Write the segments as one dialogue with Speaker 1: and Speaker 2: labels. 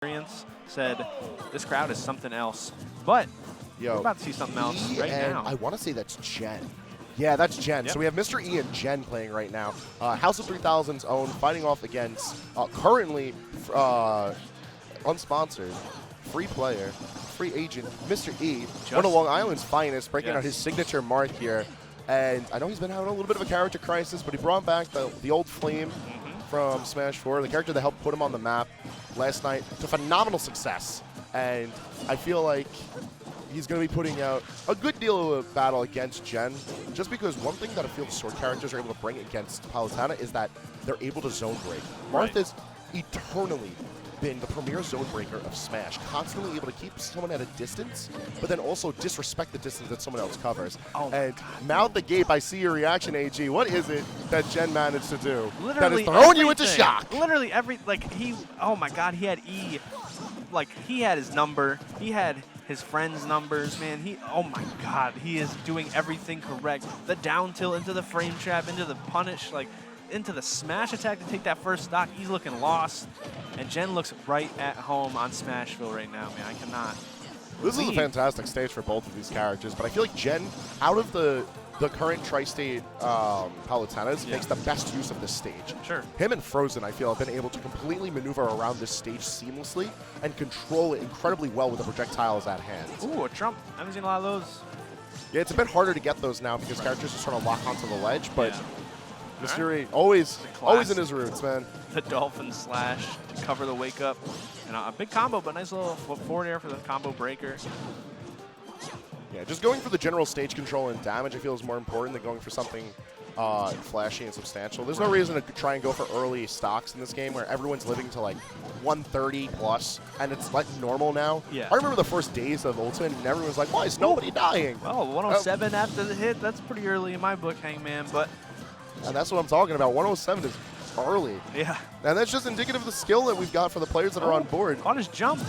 Speaker 1: experience said, this crowd is something else. But we're about to see something else right now.
Speaker 2: I want to say that's Jen. Yeah, that's Jen.
Speaker 1: Yep.
Speaker 2: So we have Mr. E and Jen playing right now. House of 3000's own fighting off against currently unsponsored, free player, free agent, Mr. E, one of Long Island's finest, breaking out his signature Marth here. And I know he's been having a little bit of a character crisis, but he brought back the old flame from Smash 4, the character that helped put him on the map last night to phenomenal success. And I feel like he's going to be putting out a good deal of a battle against Jen, just because one thing that I feel the sword characters are able to bring against Palutena is that they're able to zone break. Marth has eternally been the premier zone breaker of Smash, constantly able to keep someone at a distance, but then also disrespect the distance that someone else covers. And mouth the gape, I see your reaction, AG. What is it that Jen managed to do that is throwing you into shock?
Speaker 1: Literally oh my God, he had E, like he had his number, he had his friends' numbers, man. Oh my God, he is doing everything correct. The down tilt into the frame trap, into the punish, like into the smash attack to take that first stock. He's looking lost. And Jen looks right at home on Smashville right now, man. I cannot.
Speaker 2: This is a fantastic stage for both of these characters, but I feel like Jen, out of the current tri-state Palutenas, makes the best use of this stage.
Speaker 1: Sure.
Speaker 2: Him and Frozen, I feel, have been able to completely maneuver around this stage seamlessly and control it incredibly well with the projectiles at hand.
Speaker 1: Ooh, a Trump. I haven't seen a lot of those.
Speaker 2: Yeah, it's a bit harder to get those now because characters just sort of lock onto the ledge, but Mystery always in his roots, man.
Speaker 1: The Dolphin Slash to cover the wake up. And a big combo, but nice little forward air for the combo breaker.
Speaker 2: Yeah, just going for the general stage control and damage I feel is more important than going for something flashy and substantial. There's no reason to try and go for early stocks in this game where everyone's living to like 130 plus, and it's like normal now.
Speaker 1: Yeah.
Speaker 2: I remember the first days of Ultimate, and everyone was like, why is nobody dying?
Speaker 1: Oh, 107 after the hit, that's pretty early in my book, Hangman, but...
Speaker 2: And that's what I'm talking about. 107 is early.
Speaker 1: Yeah.
Speaker 2: And that's just indicative of the skill that we've got for the players that are on board.
Speaker 1: On his jump.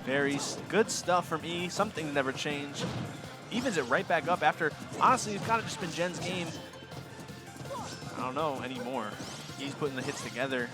Speaker 1: Very good stuff from E. Something never changed. Evens it right back up after, honestly, it's kind of just been Jen's game. I don't know anymore. He's putting the hits together.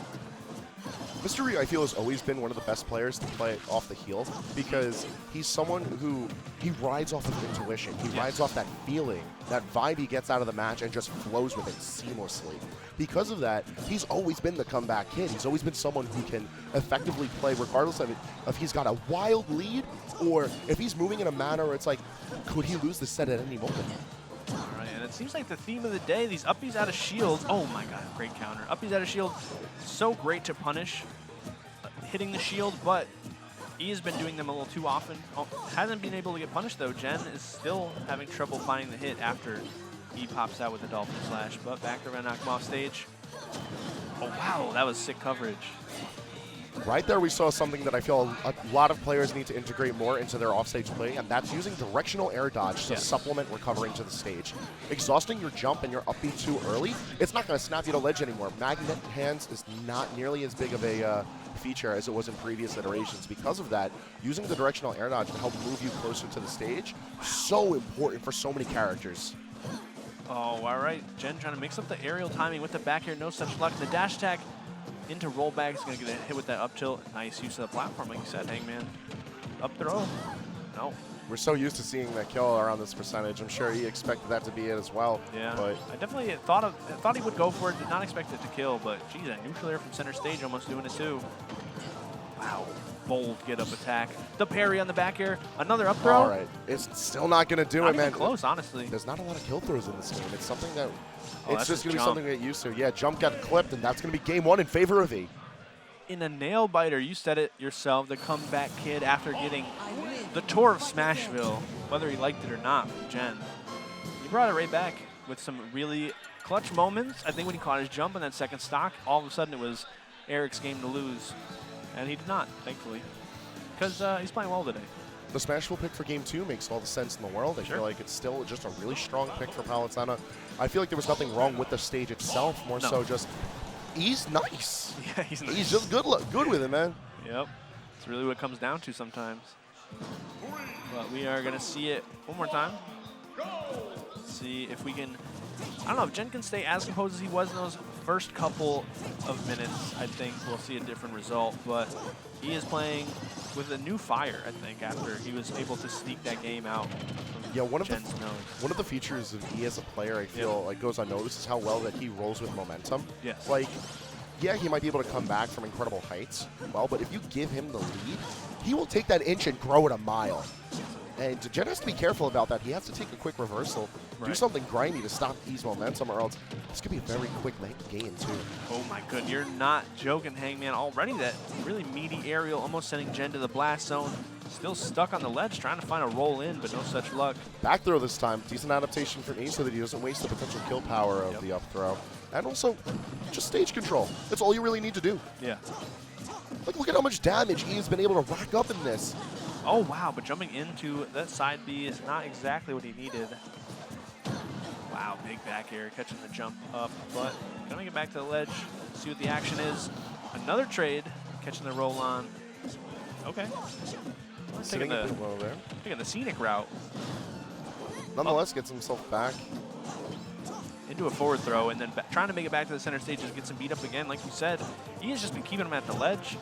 Speaker 2: Mystery, I feel, has always been one of the best players to play off the heel because he's someone who he rides off of intuition. He rides off that feeling, that vibe he gets out of the match and just flows with it seamlessly. Because of that, he's always been the comeback kid. He's always been someone who can effectively play regardless of it, if he's got a wild lead or if he's moving in a manner where it's like, could he lose the set at any moment?
Speaker 1: All right, and it seems like the theme of the day, these uppies out of shield. Oh my God, great counter. Uppies out of shield, so great to punish, hitting the shield, but E has been doing them a little too often. Hasn't been able to get punished though. Jen is still having trouble finding the hit after E pops out with the Dolphin Slash, but back to knock him off stage. Oh wow, that was sick coverage.
Speaker 2: Right there we saw something that I feel a lot of players need to integrate more into their offstage play, and that's using directional air dodge to supplement recovering to the stage. Exhausting your jump and your up B too early, it's not going to snap you to ledge anymore. Magnet hands is not nearly as big of a feature as it was in previous iterations. Because of that, using the directional air dodge to help move you closer to the stage, so important for so many characters.
Speaker 1: Oh, all right. Jen trying to mix up the aerial timing with the back air, no such luck. The dash attack into rollback is going to get a hit with that up tilt. Nice use of the platform, like you said, Hangman. Up throw. No.
Speaker 2: We're so used to seeing that kill around this percentage. I'm sure he expected that to be it as well.
Speaker 1: Yeah.
Speaker 2: But
Speaker 1: I definitely thought he would go for it. Did not expect it to kill, but geez, that neutral air from center stage almost doing it too. Wow. Bold get up attack. The parry on the back air. Another up throw.
Speaker 2: All right. It's still not going to do it, man.
Speaker 1: Close, honestly.
Speaker 2: There's not a lot of kill throws in this game. It's something that
Speaker 1: it's
Speaker 2: just going to be something to get used to. Yeah, jump got clipped, and that's going to be game one in favor of E.
Speaker 1: In a nail biter, you said it yourself, the comeback kid after getting the tour of Smashville, whether he liked it or not from Jen. He brought it right back with some really clutch moments. I think when he caught his jump in that second stock, all of a sudden it was Eric's game to lose. And he did not, thankfully, because he's playing well today.
Speaker 2: The Smashville pick for game two makes all the sense in the world. I feel like it's still just a really strong pick for Palutena. I feel like there was nothing wrong with the stage itself, more so just he's nice.
Speaker 1: Yeah, he's nice.
Speaker 2: He's just good with it, man.
Speaker 1: Yep. It's really what it comes down to sometimes. But we are going to see it one more time. See if we can, I don't know, if Jen can stay as composed as he was in those first couple of minutes, I think we'll see a different result, but he is playing with a new fire, I think, after he was able to sneak that game out.
Speaker 2: Yeah, one of the features of E as a player, I feel like goes unnoticed is how well that he rolls with momentum.
Speaker 1: Yes.
Speaker 2: Like, yeah, he might be able to come back from incredible heights, well, but if you give him the lead, he will take that inch and grow it a mile. And Jen has to be careful about that. He has to take a quick reversal, do something grindy to stop E's momentum, or else this could be a very quick game, too.
Speaker 1: Oh, my goodness. You're not joking, Hangman. Already that really meaty aerial, almost sending Jen to the blast zone. Still stuck on the ledge, trying to find a roll in, but no such luck.
Speaker 2: Back throw this time. Decent adaptation from E so that he doesn't waste the potential kill power of the up throw. And also, just stage control. That's all you really need to do.
Speaker 1: Yeah.
Speaker 2: Like, look at how much damage E has been able to rack up in this.
Speaker 1: Oh, wow, but jumping into that side B is not exactly what he needed. Wow, big back air, catching the jump up, but gonna get back to the ledge, see what the action is. Another trade, catching the roll on. Okay. Taking the scenic route.
Speaker 2: Nonetheless, gets himself back.
Speaker 1: Into a forward throw, and then trying to make it back to the center stage, just gets him beat up again. Like you said, he has just been keeping him at the ledge,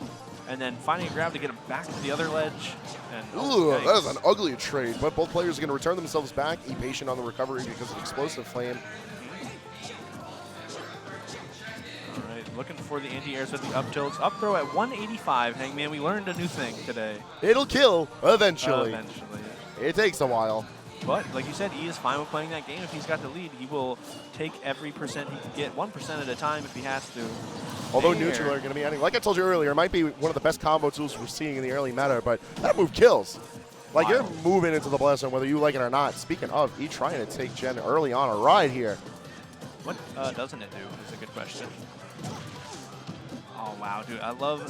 Speaker 1: and then finding a grab to get him back to the other ledge. And
Speaker 2: ooh, that is an ugly trade, but both players are going to return themselves back. E patient on the recovery because of explosive flame.
Speaker 1: All right, looking for the anti-airs with the up tilts. Up throw at 185, Hangman. We learned a new thing today.
Speaker 2: It'll kill eventually.
Speaker 1: Eventually.
Speaker 2: It takes a while.
Speaker 1: But, like you said, E is fine with playing that game. If he's got the lead, he will take every percent he can get, 1% at a time if he has to.
Speaker 2: Although neutral are going to be adding, like I told you earlier, it might be one of the best combo tools we're seeing in the early meta, but that move kills. Like, you're moving into the blast zone whether you like it or not. Speaking of, E trying to take Jen early on a ride here.
Speaker 1: What doesn't it do is a good question. Oh, wow, dude. I love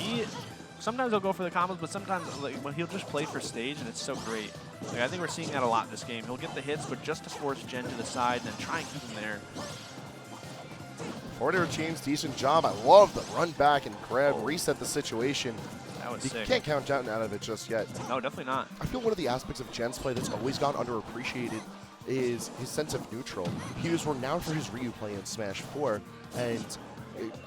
Speaker 1: E. Sometimes he'll go for the combos, but sometimes when he'll just play for stage, and it's so great. Like, I think we're seeing that a lot in this game. He'll get the hits, but just to force Jen to the side and then try and keep him there.
Speaker 2: Forward air chains, decent job. I love the run back and grab, reset the situation.
Speaker 1: That was
Speaker 2: sick.
Speaker 1: You
Speaker 2: can't count down out of it just yet.
Speaker 1: No, definitely not.
Speaker 2: I feel one of the aspects of Jen's play that's always gone underappreciated is his sense of neutral. He was renowned for his Ryu play in Smash 4, and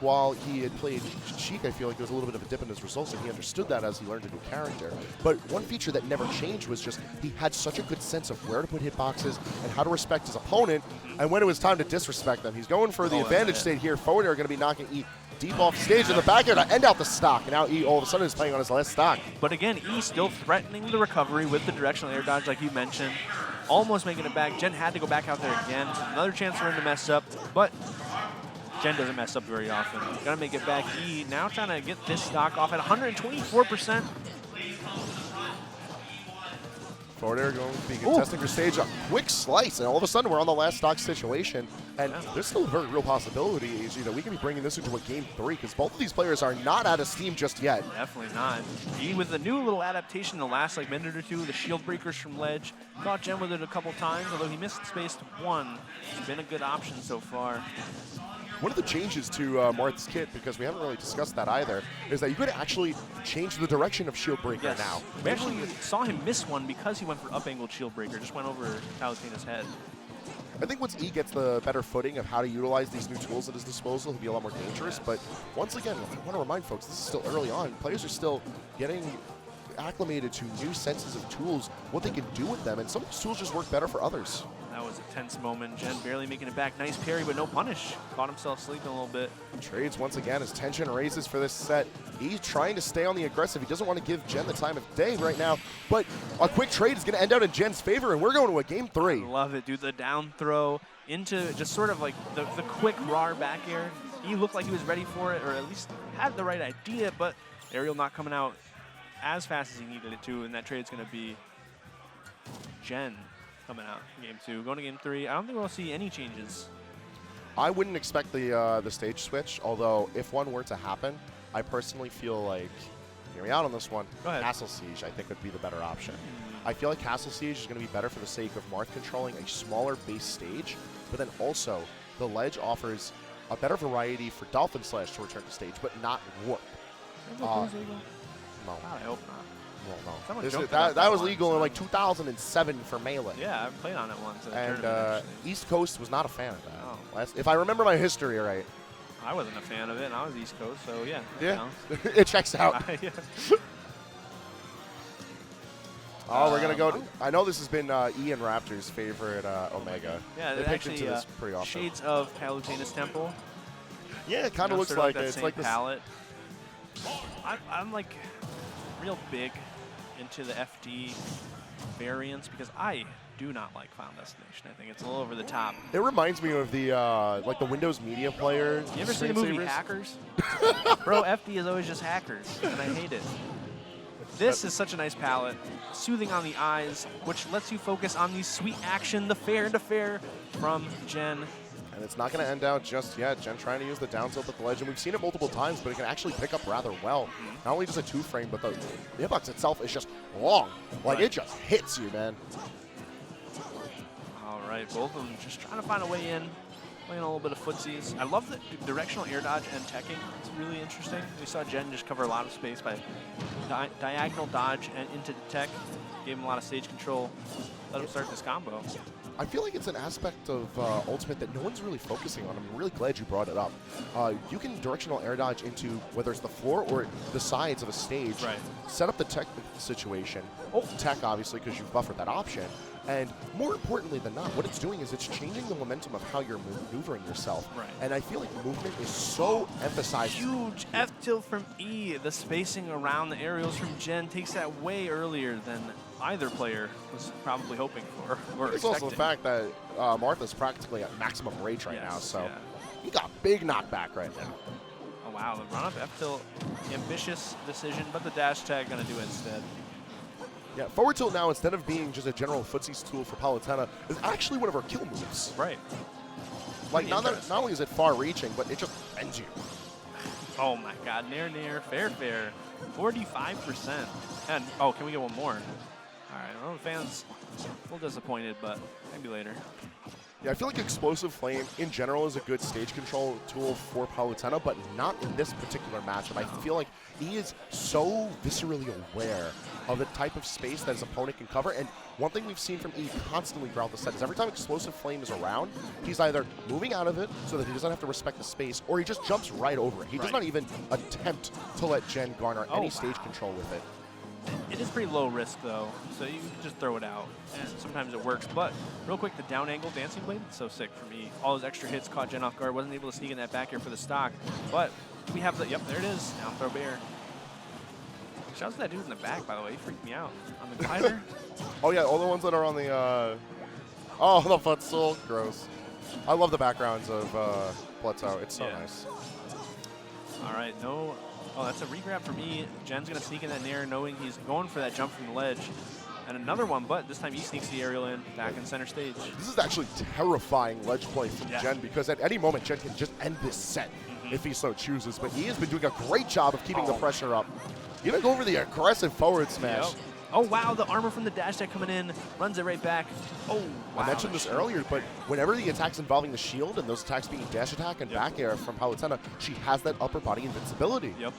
Speaker 2: while he had played Sheik, I feel like there was a little bit of a dip in his results, and he understood that as he learned a new character. But one feature that never changed was just he had such a good sense of where to put hitboxes and how to respect his opponent, and when it was time to disrespect them. He's going for the advantage state here. Forward air going to be knocking E deep off stage in the back air to end out the stock, and now E all of a sudden is playing on his last stock.
Speaker 1: But again, E still threatening the recovery with the directional air dodge, like you mentioned. Almost making it back. Jen had to go back out there again. So another chance for him to mess up, but Jen doesn't mess up very often. Gonna make it back. E now trying to get this stock off at 124%.
Speaker 2: Forward air going to be contesting for stage. A quick slice, and all of a sudden we're on the last stock situation. And there's still a very real possibility is, you know, we can be bringing this into a game 3 because both of these players are not out of steam just yet.
Speaker 1: Definitely not. E with the new little adaptation in the last minute or two, the shield breakers from ledge. Caught Jen with it a couple times, although he missed space to 1. It's been a good option so far.
Speaker 2: One of the changes to Marth's kit, because we haven't really discussed that either, is that you could actually change the direction of shield breaker now.
Speaker 1: We actually saw him miss one because he went for up-angled shield breaker, just went over Palutena's head.
Speaker 2: I think once E gets the better footing of how to utilize these new tools at his disposal, he'll be a lot more dangerous. But once again, I want to remind folks, this is still early on. Players are still getting acclimated to new senses of tools, what they can do with them, and some of these tools just work better for others.
Speaker 1: That was a tense moment. Jen barely making it back. Nice parry, but no punish. Caught himself sleeping a little bit.
Speaker 2: Trades once again as tension raises for this set. He's trying to stay on the aggressive. He doesn't want to give Jen the time of day right now, but a quick trade is going to end out in Jen's favor, and we're going to a game 3.
Speaker 1: I love it, dude. The down throw into just sort of like the quick raw back air. He looked like he was ready for it, or at least had the right idea, but aerial not coming out as fast as he needed it to, and that trade's going to be Jen coming out in game 2. Going to game 3, I don't think we'll see any changes.
Speaker 2: I wouldn't expect the stage switch, although if one were to happen, I personally feel like, hear me out on this one, Castle Siege I think would be the better option. I feel like Castle Siege is going to be better for the sake of Marth controlling a smaller base stage, but then also the ledge offers a better variety for Dolphin Slash to return to stage, but not Warp. No.
Speaker 1: God, I hope not.
Speaker 2: Well, no.
Speaker 1: Someone
Speaker 2: This
Speaker 1: joked
Speaker 2: is,
Speaker 1: about
Speaker 2: that was
Speaker 1: once,
Speaker 2: legal in like
Speaker 1: so-
Speaker 2: 2007 for Melee.
Speaker 1: Yeah, I played on it once. At a
Speaker 2: And
Speaker 1: tournament, actually.
Speaker 2: East Coast was not a fan of that.
Speaker 1: Oh.
Speaker 2: If I remember my history right.
Speaker 1: I wasn't a fan of it, and I was East Coast, so yeah.
Speaker 2: Yeah, it checks out.
Speaker 1: Yeah.
Speaker 2: Oh, we're going to go to, I know this has been Ian Raptor's favorite Omega.
Speaker 1: Yeah,
Speaker 2: they
Speaker 1: it
Speaker 2: picked
Speaker 1: actually
Speaker 2: into this pretty often.
Speaker 1: shades of Palutena's Temple.
Speaker 2: Yeah, it kind of
Speaker 1: know,
Speaker 2: looks
Speaker 1: sort of
Speaker 2: like
Speaker 1: that
Speaker 2: it. It's
Speaker 1: same
Speaker 2: like this.
Speaker 1: palette. I'm like real big into the FD variants because I do not like Final Destination. I think it's a little over the top.
Speaker 2: It reminds me of the like the Windows Media Player.
Speaker 1: You ever seen the movie Hackers? Bro, FD is always just hackers, and I hate it. This is such a nice palette, soothing on the eyes, which lets you focus on the sweet action, the fair to fair from Jen.
Speaker 2: And it's not going to end out just yet. Jen trying to use the down tilt at the ledge, and we've seen it multiple times, but it can actually pick up rather well. Not only just a 2-frame, but the hitbox itself is just long. Like, it just hits you, man.
Speaker 1: All right, both of them just trying to find a way in, playing a little bit of footsies. I love the directional air dodge and teching. It's really interesting. We saw Jen just cover a lot of space by diagonal dodge and into the tech. Gave him a lot of stage control. Let him start this combo.
Speaker 2: I feel like it's an aspect of Ultimate that no one's really focusing on. I'm really glad you brought it up. You can directional air dodge into whether it's the floor or the sides of a stage.
Speaker 1: Right.
Speaker 2: Set up the tech situation. Tech, obviously, because you've buffered that option. And more importantly than not, what it's doing is it's changing the momentum of how you're maneuvering yourself.
Speaker 1: Right.
Speaker 2: And I feel like movement is so emphasized.
Speaker 1: Huge F tilt from E. The spacing around the aerials from Jen takes that way earlier than either player was probably hoping for or
Speaker 2: It's
Speaker 1: expecting.
Speaker 2: also the fact that Marth is practically at maximum rage right now, so he got big knockback right now.
Speaker 1: Oh wow, the run up F tilt, ambitious decision, but the dash tag gonna do it instead.
Speaker 2: Yeah, forward tilt now, instead of being just a general footsies tool for Palutena, is actually one of her kill moves.
Speaker 1: Right.
Speaker 2: Like, not only is it far-reaching, but it just ends you.
Speaker 1: Oh my god, near, fair. 45%. And, oh, can we get one more? All right, well, the fans a little disappointed, but maybe later.
Speaker 2: Yeah, I feel like Explosive Flame, in general, is a good stage control tool for Palutena, but not in this particular matchup. I feel like he is so viscerally aware of the type of space that his opponent can cover, and one thing we've seen from E constantly throughout the set is every time Explosive Flame is around, he's either moving out of it so that he doesn't have to respect the space, or he just jumps right over it. He does not even attempt to let Jen garner any stage control with it.
Speaker 1: It is pretty low risk, though, so you can just throw it out, and sometimes it works. But real quick, the down angle dancing blade, so sick for me. All those extra hits caught Jen off guard, wasn't able to sneak in that back air for the stock. But we have the, yep, there it is, down throw bear. Shout out to that dude in the back, by the way, he freaked me out. On the glider.
Speaker 2: Oh yeah, all the ones that are on the, oh, the footstool, gross. I love the backgrounds of Plateau, it's so nice.
Speaker 1: All right, no. Oh, that's a regrab for me. Jen's going to sneak in that nair, knowing he's going for that jump from the ledge. And another one, but this time he sneaks the aerial in, back in center stage. This
Speaker 2: is actually terrifying ledge play from Jen, because at any moment, Jen can just end this set if he so chooses. But he has been doing a great job of keeping the pressure up. Even go over the aggressive forward smash.
Speaker 1: Yep. Oh, wow, the armor from the dash tech coming in, runs it right back. Oh, wow.
Speaker 2: I mentioned this earlier, but whenever the attacks involving the shield and those attacks being dash attack and back air from Palutena, she has that upper body invincibility.
Speaker 1: Yep.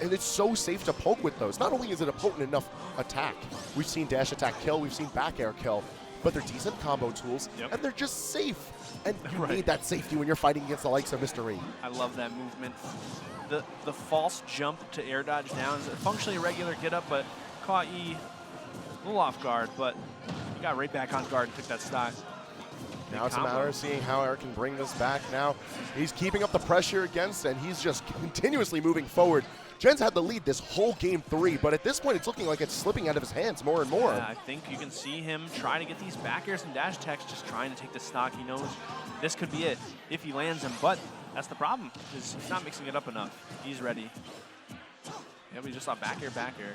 Speaker 2: And it's so safe to poke with those. Not only is it a potent enough attack, we've seen dash attack kill, we've seen back air kill, but they're decent combo tools, and they're just safe. And you need that safety when you're fighting against the likes of Mr. E.
Speaker 1: I love that movement. The false jump to air dodge down is a functionally regular get up, but caught E a little off guard, but he got right back on guard and took that stock.
Speaker 2: Now it's a matter of seeing how Eric can bring this back now. He's keeping up the pressure against, and he's just continuously moving forward. Jen's had the lead this whole game 3, but at this point it's looking like it's slipping out of his hands more and more.
Speaker 1: Yeah, I think you can see him try to get these back airs and dash attacks, just trying to take the stock. He knows this could be it if he lands them, but that's the problem, is he's not mixing it up enough. He's ready. Yeah, we just saw back air, back air.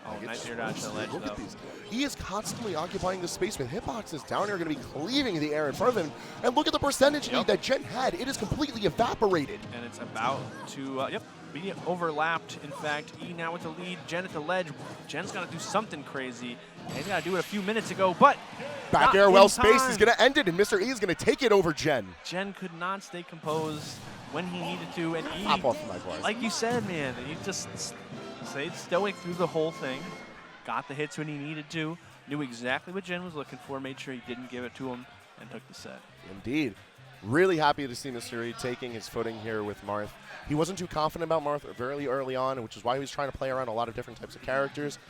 Speaker 1: Oh, nice air dodge to the ledge,
Speaker 2: Look
Speaker 1: though.
Speaker 2: at these. He is constantly occupying the space with hitboxes down here, going to be cleaving the air in front of him. And look at the percentage lead that Jen had. It is completely evaporated.
Speaker 1: And it's about to, be overlapped. In fact, E now with the lead, Jen at the ledge. Jen's got to do something crazy. And he's got to do it a few minutes ago, but
Speaker 2: back air well spaced is going to end it, and Mr. E is going to take it over Jen.
Speaker 1: Jen could not stay composed when he needed to, and E,
Speaker 2: Hop off my glass.
Speaker 1: like you said, man, he just stayed stoic through the whole thing. Got the hits when he needed to. Knew exactly what Jin was looking for. Made sure he didn't give it to him and took the set.
Speaker 2: Indeed. Really happy to see Mr. E taking his footing here with Marth. He wasn't too confident about Marth very early on, which is why he was trying to play around a lot of different types of characters.